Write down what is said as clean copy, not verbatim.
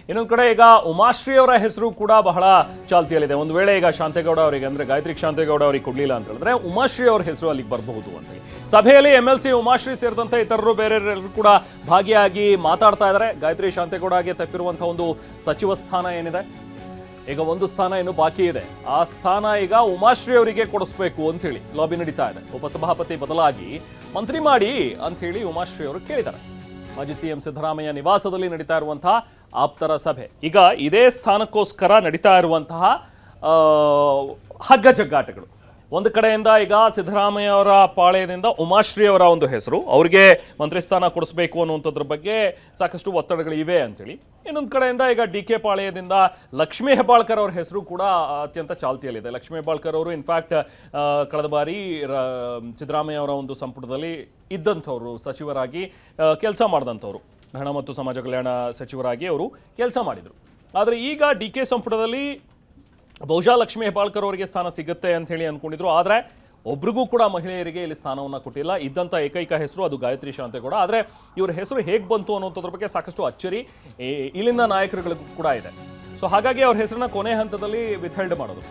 ಇನ್ನೊಂದು ಕಡೆ ಈಗ ಉಮಾಶ್ರೀ ಅವರ ಹೆಸರು ಕೂಡ ಬಹಳ ಚಾಲ್ತಿಯಲ್ಲಿದೆ. ಒಂದು ವೇಳೆ ಈಗ ಶಾಂತೇಗೌಡ ಅವರಿಗೆ ಅಂದ್ರೆ ಗಾಯತ್ರಿ ಶಾಂತೇಗೌಡ ಅವರಿಗೆ ಕೊಡ್ಲಿಲ್ಲ ಅಂತ ಹೇಳಿದ್ರೆ ಉಮಾಶ್ರೀ ಅವರ ಹೆಸರು ಅಲ್ಲಿಗೆ ಬರಬಹುದು ಅಂತ. ಸಭೆಯಲ್ಲಿ MLC ಉಮಾಶ್ರೀ ಸೇರಿದಂತೆ ಇತರರು ಬೇರೆಯವರೆಲ್ಲರೂ ಕೂಡ ಭಾಗಿಯಾಗಿ ಮಾತಾಡ್ತಾ ಇದ್ದಾರೆ. ಗಾಯತ್ರಿ ಶಾಂತೇಗೌಡಗೆ ತಪ್ಪಿರುವಂತಹ ಒಂದು ಸಚಿವ ಸ್ಥಾನ ಏನಿದೆ, ಈಗ ಒಂದು ಸ್ಥಾನ ಏನು ಬಾಕಿ ಇದೆ, ಆ ಸ್ಥಾನ ಈಗ ಉಮಾಶ್ರೀ ಅವರಿಗೆ ಕೊಡಿಸ್ಬೇಕು ಅಂತ ಹೇಳಿ ಲಾಬಿ ನಡೀತಾ ಇದೆ. ಉಪಸಭಾಪತಿ ಬದಲಾಗಿ ಮಂತ್ರಿ ಮಾಡಿ ಅಂತ ಹೇಳಿ ಉಮಾಶ್ರೀ ಅವರು ಕೇಳಿದ್ದಾರೆ. ಮಾಜಿ CM ಸಿದ್ದರಾಮಯ್ಯ ನಿವಾಸದಲ್ಲಿ ನಡೀತಾ ಇರುವಂತಹ ಆಪ್ತರ ಸಭೆ. ಈಗ ಇದೇ ಸ್ಥಾನಕ್ಕೋಸ್ಕರ ನಡೀತಾ ಇರುವಂತಹ ಹಗ್ಗ ಜಗ್ಗಾಟಗಳು. ಒಂದು ಕಡೆಯಿಂದ ಈಗ ಸಿದ್ದರಾಮಯ್ಯ ಅವರ ಪಾಳೆಯದಿಂದ ಉಮಾಶ್ರೀ ಅವರ ಒಂದು ಹೆಸರು, ಅವರಿಗೆ ಮಂತ್ರಿ ಸ್ಥಾನ ಕೊಡಿಸ್ಬೇಕು ಅನ್ನುವಂಥದ್ರ ಬಗ್ಗೆ ಸಾಕಷ್ಟು ಒತ್ತಡಗಳಿವೆ ಅಂತೇಳಿ. ಇನ್ನೊಂದು ಕಡೆಯಿಂದ ಈಗ DK ಪಾಳೆಯದಿಂದ ಲಕ್ಷ್ಮೀ ಹೆಬ್ಬಾಳ್ಕರ್ ಅವರ ಹೆಸರು ಕೂಡ ಅತ್ಯಂತ ಚಾಲ್ತಿಯಲ್ಲಿದೆ. ಲಕ್ಷ್ಮೀ ಹೆಬ್ಬಾಳ್ಕರ್ ಅವರು ಇನ್ಫ್ಯಾಕ್ಟ್ ಕಳೆದ ಬಾರಿ ಸಿದ್ದರಾಮಯ್ಯ ಅವರ ಒಂದು ಸಂಪುಟದಲ್ಲಿ ಇದ್ದಂಥವ್ರು, ಸಚಿವರಾಗಿ ಕೆಲಸ ಮಾಡಿದಂಥವ್ರು, ಹಣ ಮತ್ತು ಸಮಾಜ ಕಲ್ಯಾಣ ಸಚಿವರಾಗಿ ಅವರು ಕೆಲಸ ಮಾಡಿದರು. ಆದರೆ ಈಗ DK ಸಂಪುಟದಲ್ಲಿ ಬಹುಶಃ ಲಕ್ಷ್ಮೀ ಹೆಬ್ಬಾಳ್ಕರ್ ಅವರಿಗೆ ಸ್ಥಾನ ಸಿಗುತ್ತೆ ಅಂತ ಹೇಳಿ ಅನ್ಕೊಂಡಿದ್ರು. ಆದರೆ ಒಬ್ರಿಗೂ ಕೂಡ ಮಹಿಳೆಯರಿಗೆ ಇಲ್ಲಿ ಸ್ಥಾನವನ್ನು ಕೊಟ್ಟಿಲ್ಲ. ಇದ್ದಂಥ ಏಕೈಕ ಹೆಸರು ಅದು ಗಾಯತ್ರಿ ಶಾಂತೇಗೌಡ. ಆದರೆ ಇವರ ಹೆಸರು ಹೇಗೆ ಬಂತು ಅನ್ನೋದ್ರ ಬಗ್ಗೆ ಸಾಕಷ್ಟು ಅಚ್ಚರಿ ಇಲ್ಲಿನ ನಾಯಕರುಗಳಿಗೂ ಕೂಡ ಇದೆ. ಸೊ ಹಾಗಾಗಿ ಅವ್ರ ಹೆಸರನ್ನ ಕೊನೆ ಹಂತದಲ್ಲಿ ವಿಥೆಲ್ಡ್ ಮಾಡೋದು.